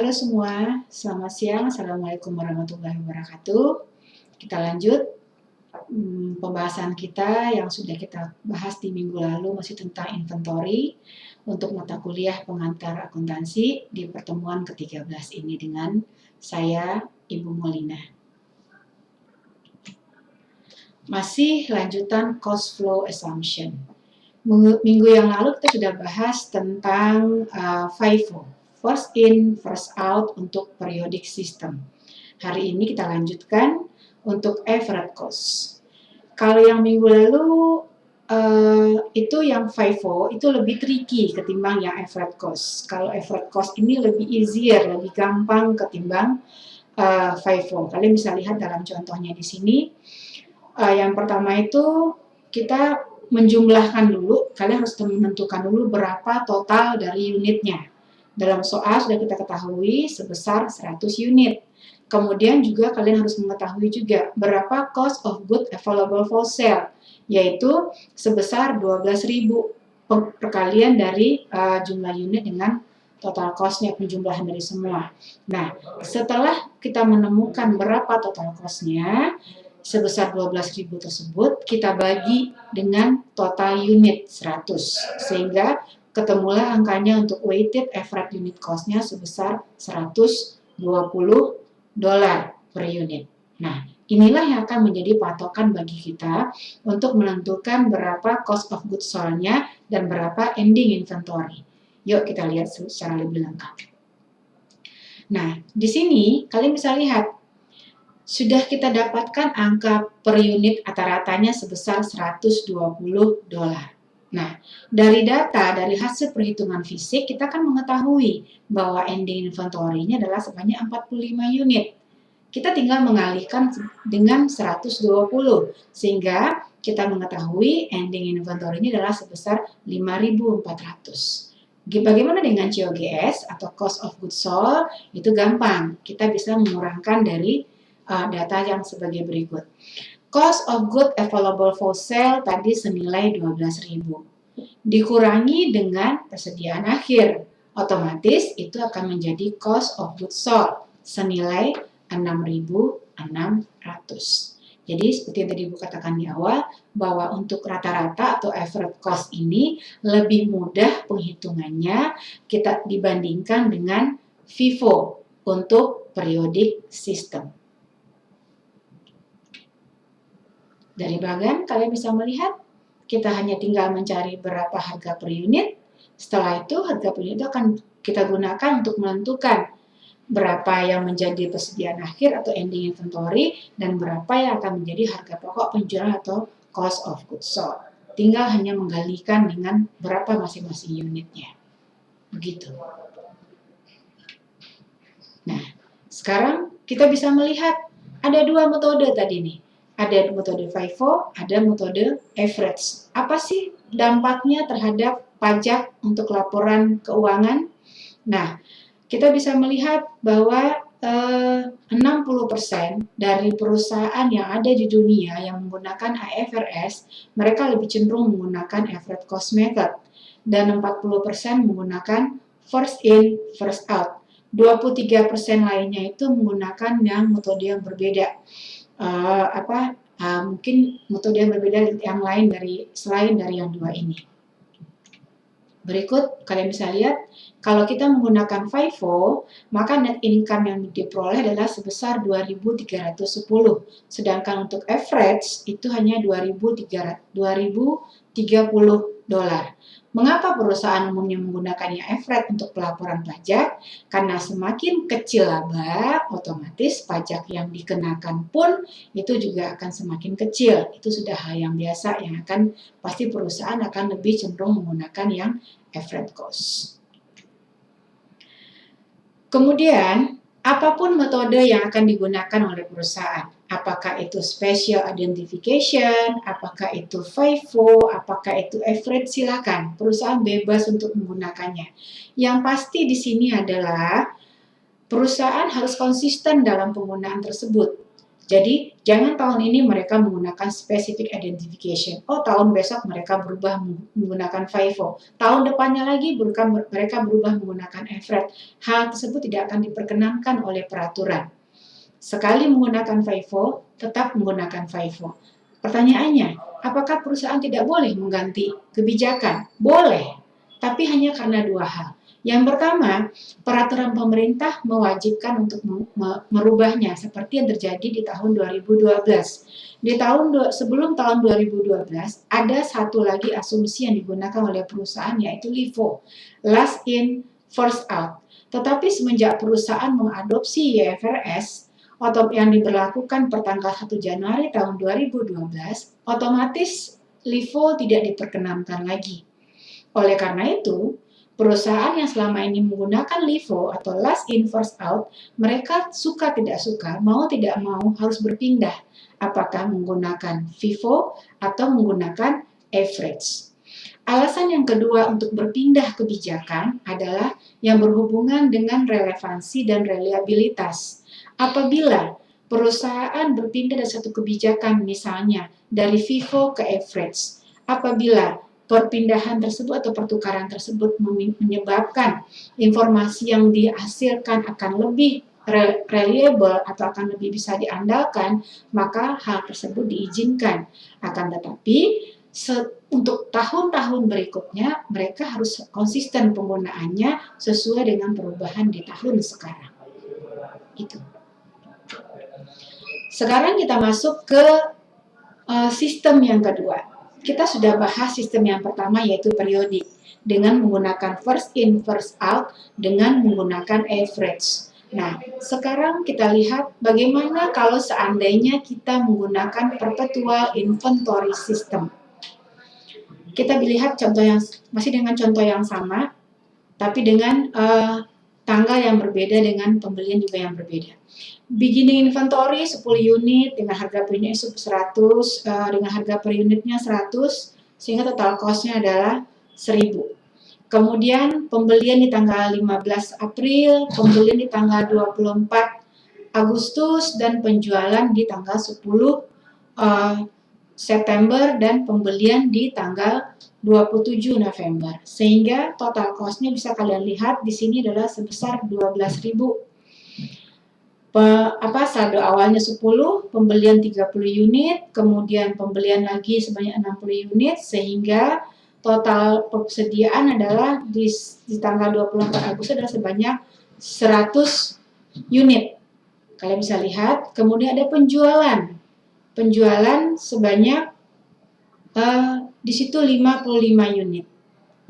Halo semua, selamat siang. Assalamualaikum warahmatullahi wabarakatuh. Kita lanjut pembahasan kita yang sudah kita bahas di minggu lalu masih tentang inventory untuk mata kuliah pengantar akuntansi di pertemuan ke-13 ini dengan saya, Ibu Molina. Masih lanjutan cost flow assumption. Minggu yang lalu kita sudah bahas tentang FIFO, first in, first out untuk periodic system. Hari ini kita lanjutkan untuk average cost. Kalau yang minggu lalu itu yang FIFO itu lebih tricky ketimbang yang average cost. Kalau average cost ini lebih easier, lebih gampang ketimbang FIFO. Kalian bisa lihat dalam contohnya di sini. Yang pertama itu kita menjumlahkan dulu, kalian harus menentukan dulu berapa total dari unitnya. Dalam soal sudah kita ketahui sebesar 100 unit. Kemudian juga kalian harus mengetahui juga berapa cost of goods available for sale, yaitu sebesar 12.000 perkalian dari jumlah unit dengan total cost-nya, penjumlahan dari semua. Nah, setelah kita menemukan berapa total cost-nya, sebesar 12.000 tersebut kita bagi dengan total unit 100 sehingga ketemulah angkanya untuk weighted average unit cost-nya sebesar $120 per unit. Nah, inilah yang akan menjadi patokan bagi kita untuk menentukan berapa cost of goods sold-nya dan berapa ending inventory. Yuk kita lihat secara lebih lengkap. Nah, di sini kalian bisa lihat sudah kita dapatkan angka per unit rata-ratanya sebesar $120. Nah, dari data, dari hasil perhitungan fisik, kita akan mengetahui bahwa ending inventory-nya adalah sebanyak 45 unit. Kita tinggal mengalihkan dengan 120, sehingga kita mengetahui ending inventory-nya adalah sebesar 5.400. Bagaimana dengan COGS atau cost of goods sold? Itu gampang, kita bisa mengurangkan dari data yang sebagai berikut. Cost of goods available for sale tadi senilai 12.000. Dikurangi dengan persediaan akhir. Otomatis itu akan menjadi cost of goods sold senilai 6.600. Jadi seperti yang tadi Ibu katakan di awal, bahwa untuk rata-rata atau average cost ini lebih mudah penghitungannya kita dibandingkan dengan FIFO untuk periodic system. Dari bagian kalian bisa melihat, kita hanya tinggal mencari berapa harga per unit. Setelah itu, harga per unit itu akan kita gunakan untuk menentukan berapa yang menjadi persediaan akhir atau ending inventory dan berapa yang akan menjadi harga pokok penjualan atau cost of goods sold. Tinggal hanya menggalikan dengan berapa masing-masing unitnya. Begitu. Nah, sekarang kita bisa melihat ada dua metode tadi nih. Ada metode FIFO, ada metode average. Apa sih dampaknya terhadap pajak untuk laporan keuangan? Nah, kita bisa melihat bahwa 60% dari perusahaan yang ada di dunia yang menggunakan IFRS, mereka lebih cenderung menggunakan average cost method. Dan 40% menggunakan first in, first out. 23% lainnya itu menggunakan yang metode yang berbeda. Mungkin metode yang berbeda yang lain selain dari yang dua ini. Berikut kalian bisa lihat, kalau kita menggunakan FIFO, maka net income yang diperoleh adalah sebesar 2.310, sedangkan untuk average itu hanya 2.030 dolar. Mengapa perusahaan umumnya menggunakannya average untuk pelaporan pajak? Karena semakin kecil laba, otomatis pajak yang dikenakan pun itu juga akan semakin kecil. Itu sudah hal yang biasa yang akan pasti perusahaan akan lebih cenderung menggunakan yang average cost. Kemudian, apapun metode yang akan digunakan oleh perusahaan, apakah itu special identification, apakah itu FIFO, apakah itu average, silakan. Perusahaan bebas untuk menggunakannya. Yang pasti di sini adalah perusahaan harus konsisten dalam penggunaan tersebut. Jadi, jangan tahun ini mereka menggunakan specific identification. Oh, tahun besok mereka berubah menggunakan FIFO. Tahun depannya lagi mereka berubah menggunakan EFRET. Hal tersebut tidak akan diperkenankan oleh peraturan. Sekali menggunakan FIFO, tetap menggunakan FIFO. Pertanyaannya, apakah perusahaan tidak boleh mengganti kebijakan? Boleh, tapi hanya karena dua hal. Yang pertama, peraturan pemerintah mewajibkan untuk merubahnya seperti yang terjadi di tahun 2012. Sebelum tahun 2012, ada satu lagi asumsi yang digunakan oleh perusahaan yaitu LIFO, last in, first out. Tetapi semenjak perusahaan mengadopsi IFRS atau yang diberlakukan pertanggal 1 Januari tahun 2012, otomatis LIFO tidak diperkenankan lagi. Oleh karena itu, perusahaan yang selama ini menggunakan LIFO atau last in first out, mereka suka tidak suka, mau tidak mau harus berpindah, apakah menggunakan FIFO atau menggunakan average. Alasan yang kedua untuk berpindah kebijakan adalah yang berhubungan dengan relevansi dan reliabilitas. Apabila perusahaan berpindah dari satu kebijakan, misalnya dari FIFO ke average, apabila perpindahan tersebut atau pertukaran tersebut menyebabkan informasi yang dihasilkan akan lebih reliable atau akan lebih bisa diandalkan, maka hal tersebut diizinkan. Akan tetapi, untuk tahun-tahun berikutnya, mereka harus konsisten penggunaannya sesuai dengan perubahan di tahun sekarang. Itu. Sekarang kita masuk ke sistem yang kedua. Kita sudah bahas sistem yang pertama yaitu periodik dengan menggunakan first in, first out dengan menggunakan average. Nah, sekarang kita lihat bagaimana kalau seandainya kita menggunakan perpetual inventory system. Kita lihat contoh yang masih dengan contoh yang sama, tapi dengan tanggal yang berbeda dengan pembelian juga yang berbeda. Beginning inventory 10 unit dengan harga per unit 100, dengan harga per unitnya 100, sehingga total cost-nya adalah 1000. Kemudian pembelian di tanggal 15 April, pembelian di tanggal 24 Agustus, dan penjualan di tanggal 10 September, dan pembelian di tanggal 27 November. Sehingga total cost-nya bisa kalian lihat di sini adalah sebesar 12.000. Saldo awalnya 10, pembelian 30 unit, kemudian pembelian lagi sebanyak 60 unit, sehingga total persediaan adalah di tanggal 24 Agustus adalah sebanyak 100 unit. Kalian bisa lihat, kemudian ada penjualan. Penjualan sebanyak di situ 55 unit.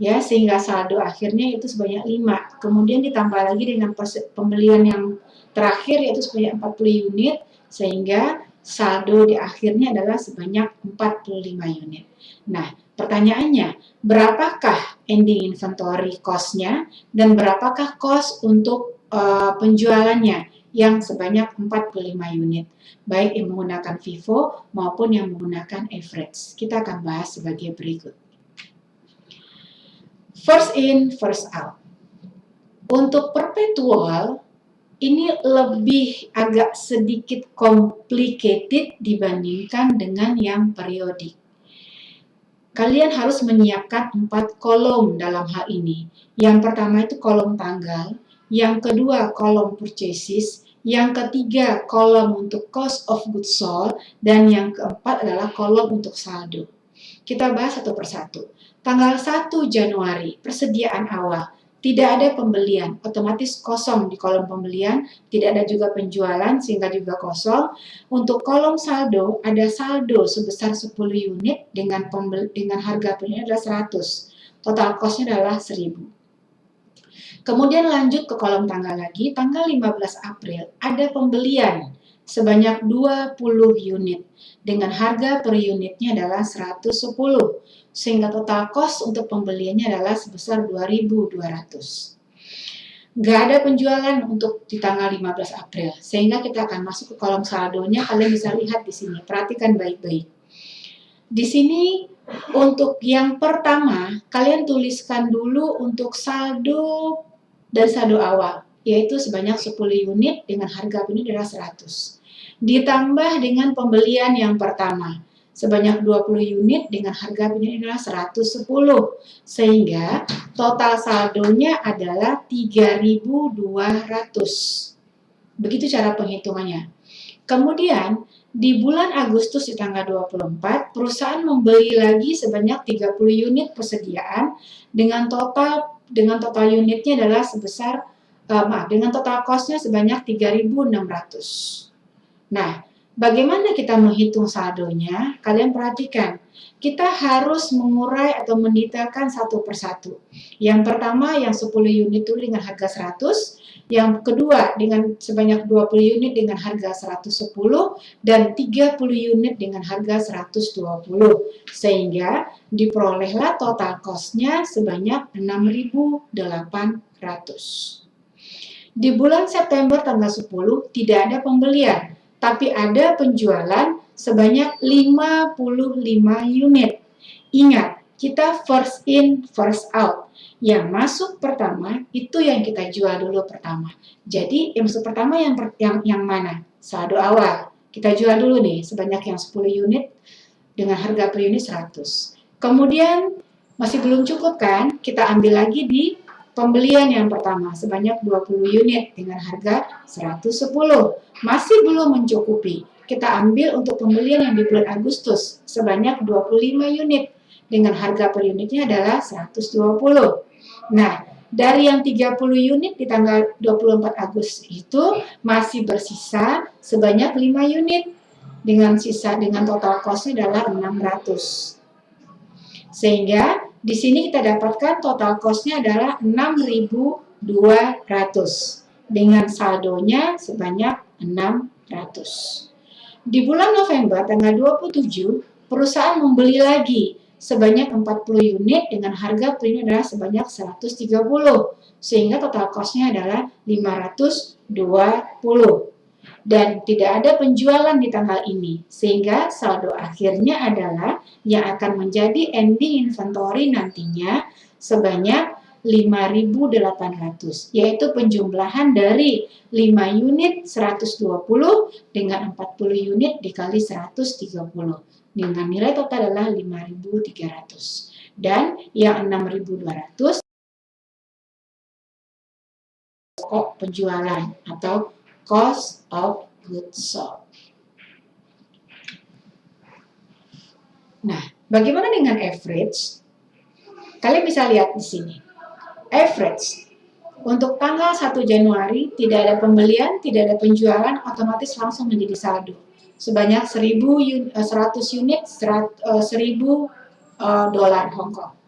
Ya, sehingga saldo akhirnya itu sebanyak 5. Kemudian ditambah lagi dengan pembelian yang terakhir yaitu sebanyak 40 unit, sehingga saldo di akhirnya adalah sebanyak 45 unit. Nah, pertanyaannya, berapakah ending inventory cost-nya dan berapakah cost untuk penjualannya yang sebanyak 45 unit, baik yang menggunakan FIFO maupun yang menggunakan average. Kita akan bahas sebagai berikut. First in, first out. Untuk perpetual, ini lebih agak sedikit complicated dibandingkan dengan yang periodik. Kalian harus menyiapkan 4 kolom dalam hal ini. Yang pertama itu kolom tanggal, yang kedua kolom purchases, yang ketiga kolom untuk cost of goods sold, dan yang keempat adalah kolom untuk saldo. Kita bahas satu persatu. Tanggal 1 Januari, persediaan awal. Tidak ada pembelian, otomatis kosong di kolom pembelian, tidak ada juga penjualan sehingga juga kosong. Untuk kolom saldo, ada saldo sebesar 10 unit dengan harga penjualan adalah 100. Total cost-nya adalah 1000. Kemudian lanjut ke kolom tanggal lagi, tanggal 15 April ada pembelian sebanyak 20 unit dengan harga per unitnya adalah 110. Sehingga total cost untuk pembeliannya adalah sebesar 2.200. Nggak ada penjualan untuk di tanggal 15 April, sehingga kita akan masuk ke kolom saldonya. Kalian bisa lihat di sini, perhatikan baik-baik. Di sini untuk yang pertama, kalian tuliskan dulu untuk saldo dan saldo awal, yaitu sebanyak 10 unit dengan harga unit adalah 100. ditambah dengan pembelian yang pertama sebanyak 20 unit dengan harga penjualan adalah 110, sehingga total saldonya adalah 3.200. Begitu cara penghitungannya. Kemudian di bulan Agustus di tanggal 24, perusahaan membeli lagi sebanyak 30 unit persediaan dengan total unitnya adalah sebesar dengan total cost-nya sebanyak 3.600. Nah, bagaimana kita menghitung saldonya? Kalian perhatikan, kita harus mengurai atau mendetailkan satu persatu. Yang pertama yang 10 unit itu dengan harga 100, yang kedua dengan sebanyak 20 unit dengan harga 110, dan 30 unit dengan harga 120. Sehingga diperolehlah total cost-nya sebanyak 6.800. Di bulan September tanggal 10 tidak ada pembelian, tapi ada penjualan sebanyak 55 unit. Ingat, kita first in, first out. Yang masuk pertama, itu yang kita jual dulu pertama. Jadi, yang masuk pertama yang mana? Saldo awal. Kita jual dulu nih, sebanyak yang 10 unit dengan harga per unit 100. Kemudian, masih belum cukup kan? Kita ambil lagi di pembelian yang pertama sebanyak 20 unit dengan harga 110. Masih belum mencukupi. Kita ambil untuk pembelian yang di bulan Agustus sebanyak 25 unit dengan harga per unitnya adalah 120. Nah, dari yang 30 unit di tanggal 24 Agustus itu masih bersisa sebanyak 5 unit dengan total cost-nya adalah 600. Sehingga di sini kita dapatkan total cost-nya adalah 6.200 dengan saldonya sebanyak 600. Di bulan November tanggal 27, perusahaan membeli lagi sebanyak 40 unit dengan harga per unit adalah sebanyak 130, sehingga total cost-nya adalah 520. Dan tidak ada penjualan di tanggal ini, sehingga saldo akhirnya adalah yang akan menjadi ending inventory nantinya sebanyak 5.800, yaitu penjumlahan dari 5 unit 120 dengan 40 unit dikali 130 dengan nilai total adalah 5.300. Dan yang 6.200 pokok penjualan atau cost of goods sold. Nah, bagaimana dengan average? Kalian bisa lihat di sini. Average untuk tanggal 1 Januari tidak ada pembelian, tidak ada penjualan, otomatis langsung menjadi saldo sebanyak 100 unit, 1.000 dolar Hongkong.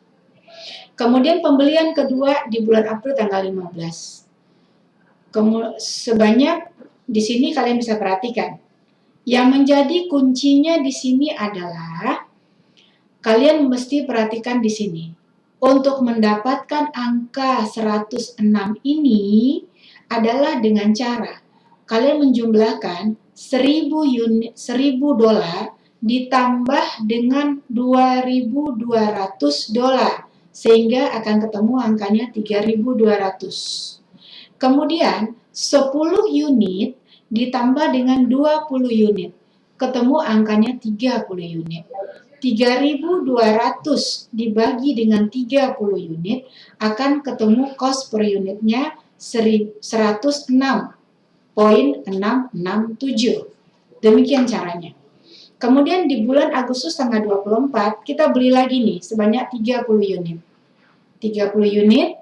Kemudian pembelian kedua di bulan April tanggal 15. Sebanyak di sini kalian bisa perhatikan. Yang menjadi kuncinya di sini adalah kalian mesti perhatikan di sini. Untuk mendapatkan angka 106 ini adalah dengan cara kalian menjumlahkan 1.000 dolar ditambah dengan 2.200 dolar sehingga akan ketemu angkanya 3.200. Kemudian 10 unit ditambah dengan 20 unit ketemu angkanya 30 unit. 3.200 dibagi dengan 30 unit akan ketemu cost per unitnya 106.667. Demikian caranya. Kemudian di bulan Agustus tanggal 24 kita beli lagi nih sebanyak 30 unit. 30 unit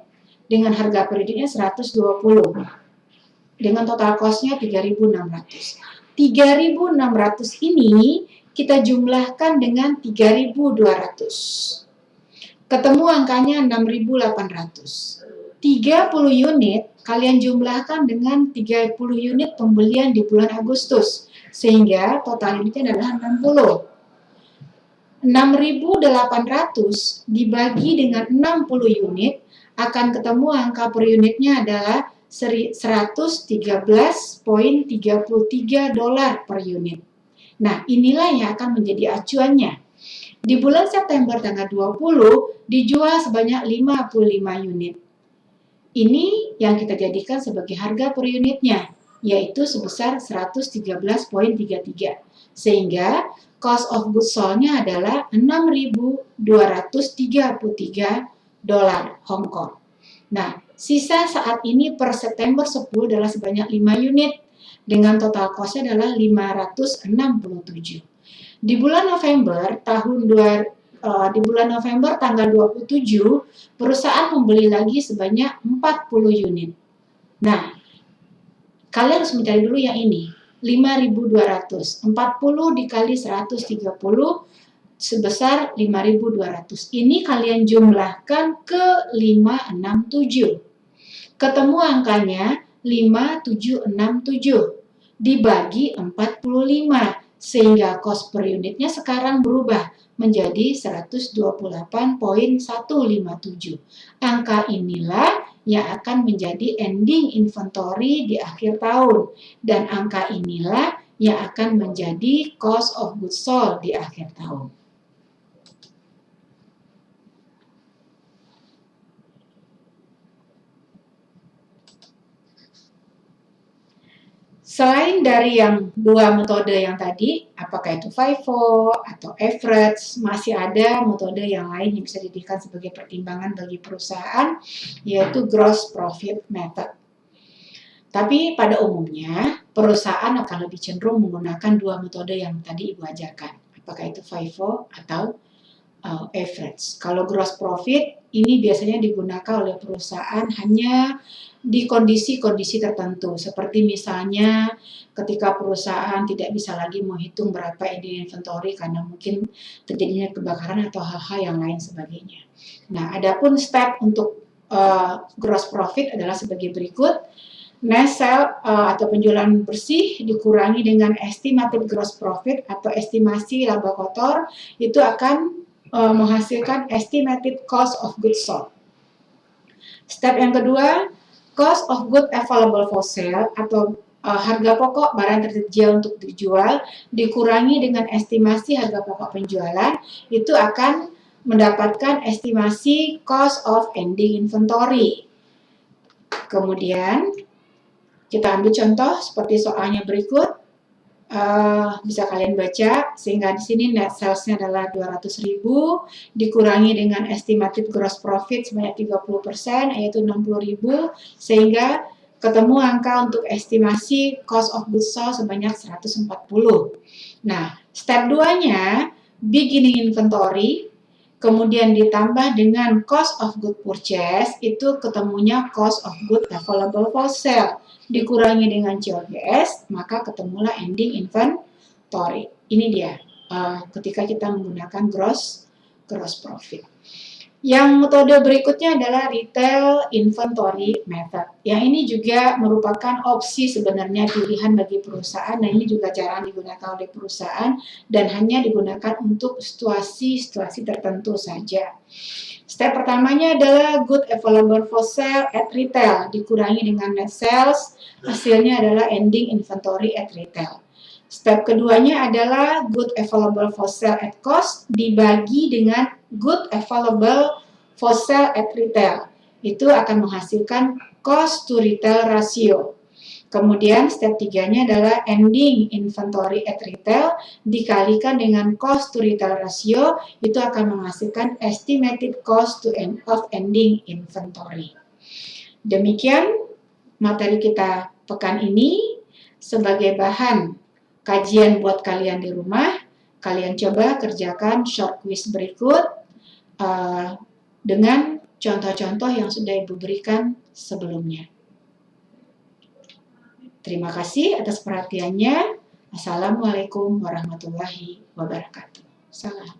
dengan harga per unitnya 120. Dengan total cost-nya 3.600. 3.600 ini kita jumlahkan dengan 3.200. Ketemu angkanya 6.800. 30 unit kalian jumlahkan dengan 30 unit pembelian di bulan Agustus. Sehingga total unitnya adalah 60. 6.800 dibagi dengan 60 unit akan ketemu angka per unitnya adalah 113.33 dolar per unit. Nah, inilah yang akan menjadi acuannya. Di bulan September tanggal 20 dijual sebanyak 55 unit. Ini yang kita jadikan sebagai harga per unitnya. yaitu sebesar 113,33. Sehingga cost of goods sold-nya adalah 6.233 dolar Hong Kong. Nah, sisa saat ini per September 10 adalah sebanyak 5 unit dengan total cost-nya adalah 567. Di bulan November tanggal 27, perusahaan membeli lagi sebanyak 40 unit. Nah, kalian harus mencari dulu yang ini, 5.200. 40 dikali 130 sebesar 5.200. Ini kalian jumlahkan ke 567. Ketemu angkanya 5767 dibagi 45, sehingga cost per unitnya sekarang berubah menjadi 128,157. Angka inilah yang akan menjadi ending inventory di akhir tahun, dan angka inilah yang akan menjadi cost of goods sold di akhir tahun. Selain dari yang dua metode yang tadi, apakah itu FIFO atau average, masih ada metode yang lain yang bisa dijadikan sebagai pertimbangan bagi perusahaan, yaitu gross profit method. Tapi pada umumnya, perusahaan akan lebih cenderung menggunakan dua metode yang tadi Ibu ajarkan, apakah itu FIFO atau average. Kalau gross profit, ini biasanya digunakan oleh perusahaan hanya di kondisi-kondisi tertentu, seperti misalnya ketika perusahaan tidak bisa lagi menghitung berapa ending inventory karena mungkin terjadinya kebakaran atau hal-hal yang lain sebagainya. Nah, adapun step untuk gross profit adalah sebagai berikut. Net sale atau penjualan bersih dikurangi dengan estimated gross profit atau estimasi laba kotor, itu akan menghasilkan estimated cost of goods sold. Step yang kedua, cost of goods available for sale atau harga pokok barang tersedia untuk dijual dikurangi dengan estimasi harga pokok penjualan, itu akan mendapatkan estimasi cost of ending inventory. Kemudian kita ambil contoh seperti soalnya berikut. Bisa kalian baca, sehingga di sini net sales-nya adalah 200.000 dikurangi dengan estimated gross profit sebanyak 30%, yaitu 60.000, sehingga ketemu angka untuk estimasi cost of goods sold sebanyak 140. Nah, step 2-nya beginning inventory, kemudian ditambah dengan cost of good purchase, itu ketemunya cost of good available for sale. Dikurangi dengan COGS, maka ketemulah ending inventory. Ini dia, ketika kita menggunakan gross profit. Yang metode berikutnya adalah retail inventory method. Yang ini juga merupakan opsi sebenarnya pilihan bagi perusahaan, dan ini juga jarang digunakan oleh perusahaan dan hanya digunakan untuk situasi-situasi tertentu saja. Step pertamanya adalah good available for sale at retail dikurangi dengan net sales, hasilnya adalah ending inventory at retail. Step keduanya adalah good available for sale at cost dibagi dengan good available for sale at retail. Itu akan menghasilkan cost to retail ratio. Kemudian step 3-nya adalah ending inventory at retail dikalikan dengan cost to retail ratio, itu akan menghasilkan estimated cost to end of ending inventory. Demikian materi kita pekan ini sebagai bahan kajian buat kalian di rumah. Kalian coba kerjakan short quiz berikut dengan contoh-contoh yang sudah Ibu berikan sebelumnya. Terima kasih atas perhatiannya. Assalamualaikum warahmatullahi wabarakatuh. Salam.